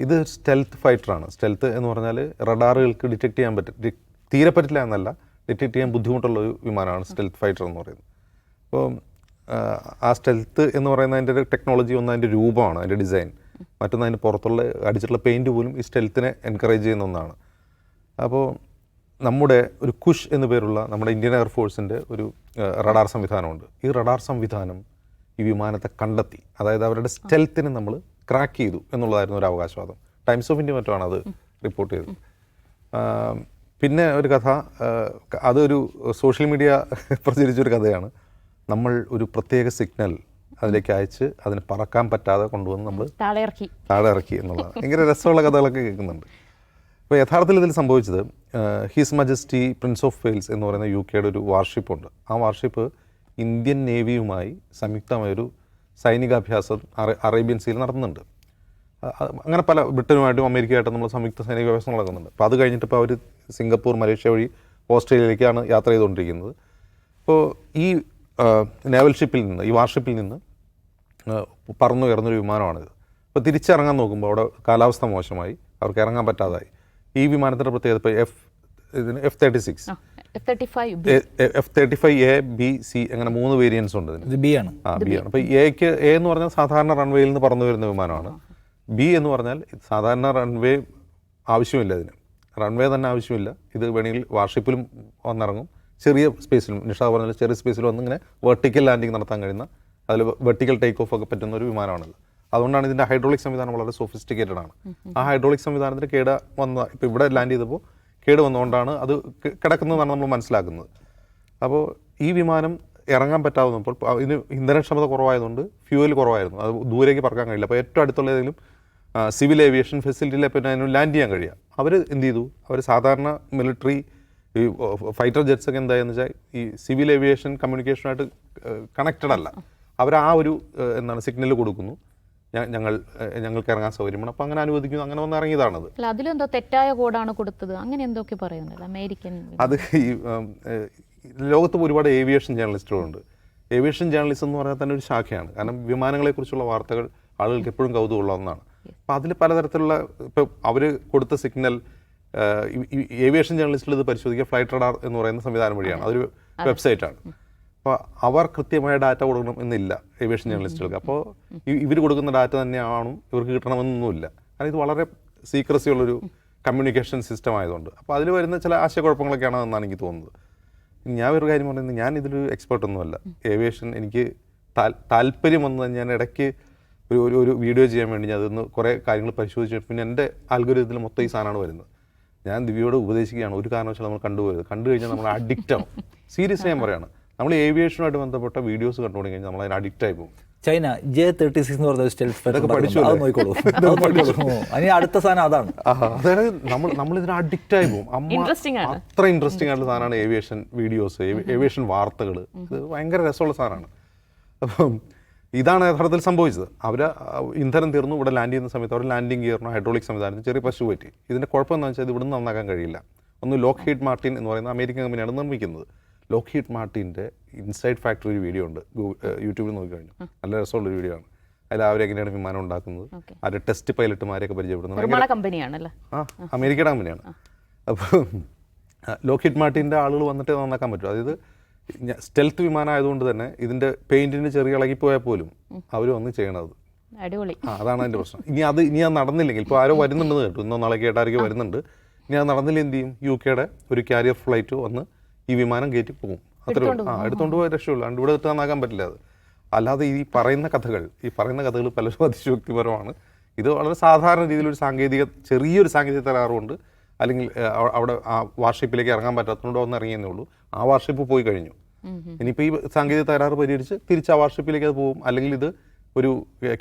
ഇത് stealth ഫൈറ്ററാണ്. Stealth എന്ന് പറഞ്ഞാൽ റഡാറുകൾക്ക് ഡിറ്റക്ട് ചെയ്യാൻ തീരെ പറ്റില്ല എന്നല്ല, ഡിറ്റക്ട് ചെയ്യാൻ ബുദ്ധിമുട്ടുള്ള ഒരു വിമാനമാണ് സ്റ്റെൽത്ത് ഫൈറ്റർ എന്ന് പറയുന്നത്. അപ്പോൾ ആ സ്റ്റെൽത്ത് എന്ന് പറയുന്ന അതിൻ്റെ ടെക്നോളജി ഒന്ന് അതിൻ്റെ രൂപമാണ്, അതിൻ്റെ ഡിസൈൻ. മറ്റൊന്ന് അതിന് പുറത്തുള്ള അടിച്ചിട്ടുള്ള പെയിൻറ്റ് പോലും ഈ സ്റ്റെൽത്തിനെ എൻകറേജ് ചെയ്യുന്ന ഒന്നാണ്. അപ്പോൾ നമ്മുടെ ഒരു കുഷ് എന്ന് പേരുള്ള നമ്മുടെ ഇന്ത്യൻ എയർഫോഴ്സിൻ്റെ ഒരു റഡാർ സംവിധാനമുണ്ട്. ഈ റഡാർ സംവിധാനം ഈ വിമാനത്തെ കണ്ടെത്തി, അതായത് അവരുടെ സ്റ്റെൽത്തിനെ നമ്മൾ ക്രാക്ക് ചെയ്തു എന്നുള്ളതായിരുന്നു ഒരു അവകാശവാദം. ടൈംസ് ഓഫ് ഇന്ത്യ മറ്റുമാണ് അത് റിപ്പോർട്ട് ചെയ്തത്. പിന്നെ ഒരു കഥ, അതൊരു സോഷ്യൽ മീഡിയ പ്രചരിച്ചൊരു കഥയാണ്. നമ്മൾ ഒരു പ്രത്യേക സിഗ്നൽ അതിലേക്ക് അയച്ച് അതിന് പറക്കാൻ പറ്റാതെ കൊണ്ടുവന്ന് നമ്മൾ താഴെ ഇറക്കി എന്നുള്ളതാണ്. ഭയങ്കര രസമുള്ള കഥകളൊക്കെ കേൾക്കുന്നുണ്ട്. അപ്പോൾ യഥാർത്ഥത്തിൽ ഇതിൽ സംഭവിച്ചത്, his majesty Prince of Wales എന്ന് പറയുന്ന UK-യുടെ ഒരു വാർഷിപ്പുണ്ട്. ആ വാർഷിപ്പ് ഇന്ത്യൻ നേവിയുമായി സംയുക്തമായൊരു സൈനികാഭ്യാസം അറേബ്യൻ സീയിൽ നടത്തുന്നുണ്ട്. അങ്ങനെ പല ബ്രിട്ടനുമായിട്ടും അമേരിക്കയായിട്ടും നമ്മൾ സംയുക്ത സൈനികാഭ്യാസം നടക്കുന്നുണ്ട്. അപ്പോൾ അത് കഴിഞ്ഞിട്ട് ഇപ്പോൾ അവർ സിംഗപ്പൂർ, മലേഷ്യ വഴി ഓസ്ട്രേലിയയിലേക്കാണ് യാത്ര ചെയ്തുകൊണ്ടിരിക്കുന്നത്. അപ്പോൾ ഈ നേവൽ ഷിപ്പിൽ നിന്ന്, ഈ വാർഷിപ്പിൽ നിന്ന് പറന്നുയർന്നൊരു വിമാനമാണിത്. അപ്പോൾ തിരിച്ചിറങ്ങാൻ നോക്കുമ്പോൾ അവിടെ കാലാവസ്ഥ മോശമായി, അവർക്ക് ഇറങ്ങാൻ പറ്റാതായി. ഈ വിമാനത്തിൻ്റെ പ്രത്യേകത ഇപ്പോൾ F-36, F-35A, B, C അങ്ങനെ 3 വേരിയൻസ് ഉണ്ട് ഇതിന്. ബി ആണ്. ബി ആണ്. അപ്പോൾ എ എന്ന് പറഞ്ഞാൽ സാധാരണ റൺവേയിൽ നിന്ന് പറന്നു വരുന്ന വിമാനമാണ്. ബി എന്ന് പറഞ്ഞാൽ സാധാരണ റൺവേ ആവശ്യമില്ല, ഇതിന് റൺവേ തന്നെ ആവശ്യമില്ല. ഇത് വേണമെങ്കിൽ വാർഷിപ്പിലും വന്നിറങ്ങും, ചെറിയ സ്പേസിലും, നിഷ പറഞ്ഞാൽ ചെറിയ സ്പേസിൽ വന്ന് ഇങ്ങനെ വെർട്ടിക്കൽ ലാൻഡിങ് നടത്താൻ കഴിയുന്ന, അതിൽ വെർട്ടിക്കൽ ടേക്ക് ഓഫ് ഒക്കെ പറ്റുന്ന ഒരു വിമാനമാണിത്. അതുകൊണ്ടാണ് ഇതിൻ്റെ ഹൈഡ്രോളിക് സംവിധാനം വളരെ സോഫിസ്റ്റിക്കേറ്റഡ് ആണ്. ആ ഹൈഡ്രോളിക് സംവിധാനത്തിന് ഇപ്പോൾ ഇവിടെ ലാൻഡ് ചെയ്തപ്പോൾ കേട് വന്നുകൊണ്ടാണ് അത് കിടക്കുന്നതെന്നാണ് നമ്മൾ മനസ്സിലാക്കുന്നത്. അപ്പോൾ ഈ വിമാനം ഇറങ്ങാൻ പറ്റാവുന്നപ്പോൾ ഇതിന് ഇന്ധനക്ഷമത കുറവായതുകൊണ്ട് ഫ്യൂവൽ കുറവായിരുന്നു, അത് ദൂരേക്ക് പറക്കാൻ കഴിയില്ല. അപ്പോൾ ഏറ്റവും അടുത്തുള്ള ഏതെങ്കിലും സിവിൽ ഏവിയേഷൻ ഫെസിലിറ്റിയിലെ പിന്നെ അതിന് ലാൻഡ് ചെയ്യാൻ കഴിയുക. അവർ എന്ത് ചെയ്തു, അവർ സാധാരണ മിലിറ്ററി ഈ ഫൈറ്റർ ജെറ്റ്സ് ഒക്കെ എന്തായെന്ന് വെച്ചാൽ ഈ സിവിൽ ഏവിയേഷൻ കമ്മ്യൂണിക്കേഷനായിട്ട് കണക്റ്റഡ് അല്ല. അവർ ആ ഒരു സിഗ്നൽ കൊടുക്കുന്നു, ഞങ്ങൾക്ക് ഇറങ്ങാൻ സൗകര്യമാണ്, അപ്പോൾ അങ്ങനെ അനുവദിക്കുന്നു, അങ്ങനെ വന്ന് ഇറങ്ങിയതാണത്. അതിലെന്തോ തെറ്റായ കോഡാണ് കൊടുത്തത്, അങ്ങനെ എന്തൊക്കെ പറയുന്നത് അമേരിക്കൻ. അത് ഈ ലോകത്ത് ഒരുപാട് ഏവിയേഷൻ ജേർണലിസ്റ്റുകളുണ്ട്. ഏവിയേഷൻ ജേർണലിസം എന്ന് പറഞ്ഞാൽ തന്നെ ഒരു ശാഖയാണ്. കാരണം വിമാനങ്ങളെക്കുറിച്ചുള്ള വാർത്തകൾ ആളുകൾക്ക് എപ്പോഴും കൗതുകമുള്ള ഒന്നാണ്. അപ്പോൾ അതിൽ പലതരത്തിലുള്ള, ഇപ്പോൾ അവർ കൊടുത്ത സിഗ്നൽ ഏവിയേഷൻ ജേർണലിസ്റ്റിൽ ഇത് പരിശോധിക്കുക ഫ്ലൈറ്റ് റഡാർ എന്ന് പറയുന്ന സംവിധാനം വഴിയാണ്. അതൊരു വെബ്സൈറ്റാണ്. അപ്പോൾ അവർ കൃത്യമായ ഡാറ്റ കൊടുക്കണം എന്നില്ല ഏവിയേഷൻ ജേർണലിസ്റ്റുകൾക്ക്. അപ്പോൾ ഇവർ കൊടുക്കുന്ന ഡാറ്റ തന്നെയാണ് ഇവർക്ക് കിട്ടണമെന്നൊന്നുമില്ല. കാരണം ഇത് വളരെ സീക്രസി ഉള്ളൊരു കമ്മ്യൂണിക്കേഷൻ സിസ്റ്റം ആയതുകൊണ്ട്. അപ്പോൾ അതിൽ വരുന്ന ചില ആശയക്കുഴപ്പങ്ങളൊക്കെയാണ് എന്നാണ് എനിക്ക് തോന്നുന്നത്. ഞാൻ ഒരു കാര്യം പറയുന്നത്, ഞാൻ ഇതിലൊരു എക്സ്പെർട്ടൊന്നുമല്ല. ഏവിയേഷൻ എനിക്ക് താല്പര്യം വന്നത്, ഞാൻ ഇടയ്ക്ക് ഒരു വീഡിയോ ചെയ്യാൻ വേണ്ടി ഞാൻ അതൊന്ന് കുറേ കാര്യങ്ങൾ പരിശോധിച്ചു. പിന്നെ എൻ്റെ ആൽഗോരിതത്തിൽ മൊത്തം ഈ സാധനമാണ് വരുന്നത്. ഞാൻ ദിവ്യയോട് ഉപദേശിക്കുകയാണ്, ഒരു കാരണവശാലും നമ്മൾ കണ്ടു കഴിഞ്ഞാൽ നമ്മൾ അഡിക്റ്റ് ആവും. സീരിയസ്ലി ഞാൻ പറയുകയാണ്, നമ്മൾ ഏവിയേഷനുമായിട്ട് ബന്ധപ്പെട്ട വീഡിയോസ് കണ്ടുകൊണ്ട് കഴിഞ്ഞാൽ നമ്മൾ അതിന് അഡിക്റ്റ് ആയി പോകും. ചൈന J-36 എന്ന് പറഞ്ഞ സ്റ്റെൽത്ത് ഫൈറ്റർ പഠിച്ചു, അടുത്ത സാധനം അതാണ്. അതായത് നമ്മൾ ഇതിന് അഡിക്റ്റ് ആയി പോകും. അത്ര ഇൻട്രസ്റ്റിംഗ് ആയിട്ടുള്ള സാധനമാണ് ഏവിയേഷൻ വീഡിയോസ്, ഏവിയേഷൻ വാർത്തകൾ. ഇത് ഭയങ്കര രസമുള്ള സാധനമാണ്. അപ്പം ഇതാണ് യഥാർത്ഥത്തിൽ സംഭവിച്ചത്. അവർ ഇന്ധനം തീർന്നു, ഇവിടെ ലാൻഡ് ചെയ്യുന്ന സമയത്ത് അവർ ലാൻഡിങ് ഗിയറിന് ഹൈഡ്രോളിക് സംവിധാനത്തിന് ചെറിയ പശു പറ്റി. ഇതിൻ്റെ കുഴപ്പം എന്താണെന്ന് വെച്ചാൽ ഇത് ഇവിടെ നിന്ന് നന്നാക്കാൻ കഴിയില്ല. ഒന്ന് ലോക്ക്ഹീഡ് മാർട്ടിൻ എന്ന് പറയുന്ന അമേരിക്കൻ കമ്പനിയാണ് നിർമ്മിക്കുന്നത്. ലോക്ക്ഹീഡ് മാർട്ടിൻ്റെ ഇൻസൈഡ് ഫാക്ടറി ഒരു വീഡിയോ ഉണ്ട്, യൂട്യൂബിൽ നോക്കിക്കഴിഞ്ഞു. നല്ല രസമുള്ളൊരു വീഡിയോ ആണ്. അതിൽ അവരെങ്ങനെയാണ് വിമാനം ഉണ്ടാക്കുന്നത്, അവരുടെ ടെസ്റ്റ് പൈലറ്റുമാരെയൊക്കെ പരിചയപ്പെടുന്നത്. അമേരിക്കയുടെ കമ്പനിയാണ്. അപ്പോൾ ലോക്ക്ഹീഡ് മാർട്ടിൻ്റെ ആളുകൾ വന്നിട്ട് നന്നാക്കാൻ പറ്റും. അതായത് സ്റ്റെൽത്ത് വിമാനം ആയതുകൊണ്ട് തന്നെ ഇതിൻ്റെ പെയിൻറ്റിന് ചെറിയ ഇളകിപ്പോയാൽ പോലും അവർ വന്ന് ചെയ്യണത്. അതാണ് അതിൻ്റെ പ്രശ്നം. ഇനി അത് നടന്നില്ലെങ്കിൽ, ഇപ്പോൾ ആരോ വരുന്നുണ്ടെന്ന് കേട്ടു, ഇന്നോ നാളെ കേട്ടാരൊക്കെ വരുന്നുണ്ട്. ഇനി അത് നടന്നില്ല എന്ത് ചെയ്യും, UK-യുടെ ഒരു കാരിയർ ഫ്ലൈറ്റ് വന്ന് ഈ വിമാനം കയറ്റി പോകും. അത്രേ എടുത്തുകൊണ്ട് പോയ രക്ഷയുള്ളൂ. അതുകൊണ്ട് ഇവിടെ ഇട്ട് നന്നാക്കാൻ പറ്റില്ല അത്. അല്ലാതെ ഈ പറയുന്ന കഥകൾ പലരും അതിശയോക്തിപരമാണ്. ഇത് വളരെ സാധാരണ രീതിയിലൊരു ചെറിയൊരു സാങ്കേതിക തകരാറുണ്ട്. അല്ലെങ്കിൽ അവിടെ ആ വാർഷിപ്പിലേക്ക് ഇറങ്ങാൻ പറ്റാത്തതുകൊണ്ട് ഒന്ന് ഇറങ്ങിയെന്നേ ഉള്ളൂ. ആ വാർഷിപ്പ് പോയി കഴിഞ്ഞു. ഇനിയിപ്പോൾ ഈ സാങ്കേതിക തകരാറ് പരിഹരിച്ച് തിരിച്ച് ആ വാർഷിപ്പിലേക്ക് അത് പോകും. അല്ലെങ്കിൽ ഇത് ഒരു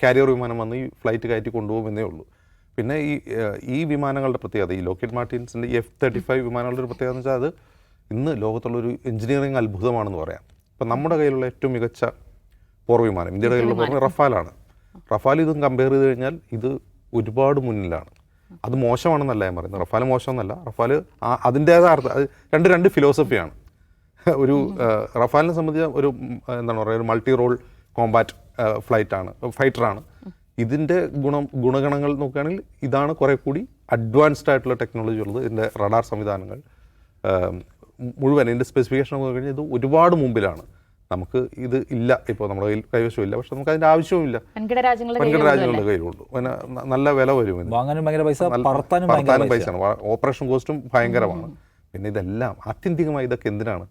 കാരിയർ വിമാനം വന്ന് ഈ ഫ്ലൈറ്റ് കയറ്റി കൊണ്ടുപോകുമെന്നേ ഉള്ളൂ. പിന്നെ ഈ വിമാനങ്ങളുടെ പ്രത്യേകത, ഈ ലോക്ക്ഹീഡ് മാർട്ടിൻസിൻ്റെ F-35 വിമാനങ്ങളുടെ ഒരു പ്രത്യേകത എന്ന് വെച്ചാൽ അത് ഇന്ന് ലോകത്തുള്ളൊരു എഞ്ചിനീയറിംഗ് അത്ഭുതമാണെന്ന് പറയാം. ഇപ്പം നമ്മുടെ കയ്യിലുള്ള ഏറ്റവും മികച്ച പോർവിമാനം, ഇന്ത്യയുടെ കയ്യിലുള്ള പോർവിമാനം റഫാലാണ്. റഫാൽ ഇതും കമ്പയർ ചെയ്ത് കഴിഞ്ഞാൽ ഇത് ഒരുപാട് മുന്നിലാണ്. അത് മോശമാണെന്നല്ല ഞാൻ പറയുന്നത്, റഫാൽ മോശമെന്നല്ല. റഫാൽ അതിൻ്റേതായ അർത്ഥം, രണ്ട് ഫിലോസഫിയാണ്. ഒരു റഫാലിനെ സംബന്ധിച്ച ഒരു എന്താണ് പറയുക, ഒരു മൾട്ടി റോൾ കോമ്പാറ്റ് ഫൈറ്ററാണ്. ഇതിൻ്റെ ഗുണഗണങ്ങൾ നോക്കുകയാണെങ്കിൽ ഇതാണ് കുറേ കൂടി അഡ്വാൻസ്ഡ് ആയിട്ടുള്ള ടെക്നോളജി ഉള്ളത്. ഇതിൻ്റെ റഡാർ സംവിധാനങ്ങൾ മുഴുവൻ ഇതിൻ്റെ സ്പെസിഫിക്കേഷൻ നോക്കി കഴിഞ്ഞാൽ ഇത് ഒരുപാട് മുമ്പിലാണ്. നമുക്ക് ഇത് ഇല്ല, ഇപ്പോൾ നമ്മുടെ കയ്യിൽ കൈവശമില്ല, പക്ഷെ നമുക്ക് അതിൻ്റെ ആവശ്യവുമില്ല. വൻകിട രാജ്യങ്ങളുടെ രാജ്യങ്ങളുടെ കയ്യിലുള്ളൂ. പിന്നെ നല്ല വില വരും, വാങ്ങാനും ഭയങ്കര പൈസ, പറത്താനും പൈസയാണ്, ഓപ്പറേഷൻ കോസ്റ്റും ഭയങ്കരമാണ്. പിന്നെ ഇതെല്ലാം ആത്യന്തികമായി ഇതൊക്കെ എന്തിനാണ്?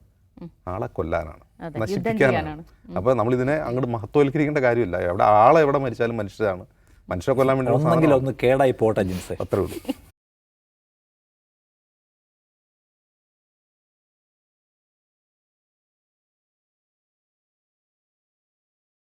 ആളെ കൊല്ലാനാണ്, നശിപ്പിക്കാനാണ്. അപ്പോൾ നമ്മളിതിനെ അങ്ങോട്ട് മഹത്വവൽക്കരിക്കേണ്ട കാര്യമില്ല. എവിടെ ആളെ എവിടെ മരിച്ചാലും മനുഷ്യരാണ്, മനുഷ്യരെ കൊല്ലാൻ വേണ്ടി ഒന്നെങ്കിലും ഒന്ന് കേടായി പോട്ടെ ജിൻസേ, അത്രേ ഉള്ളൂ.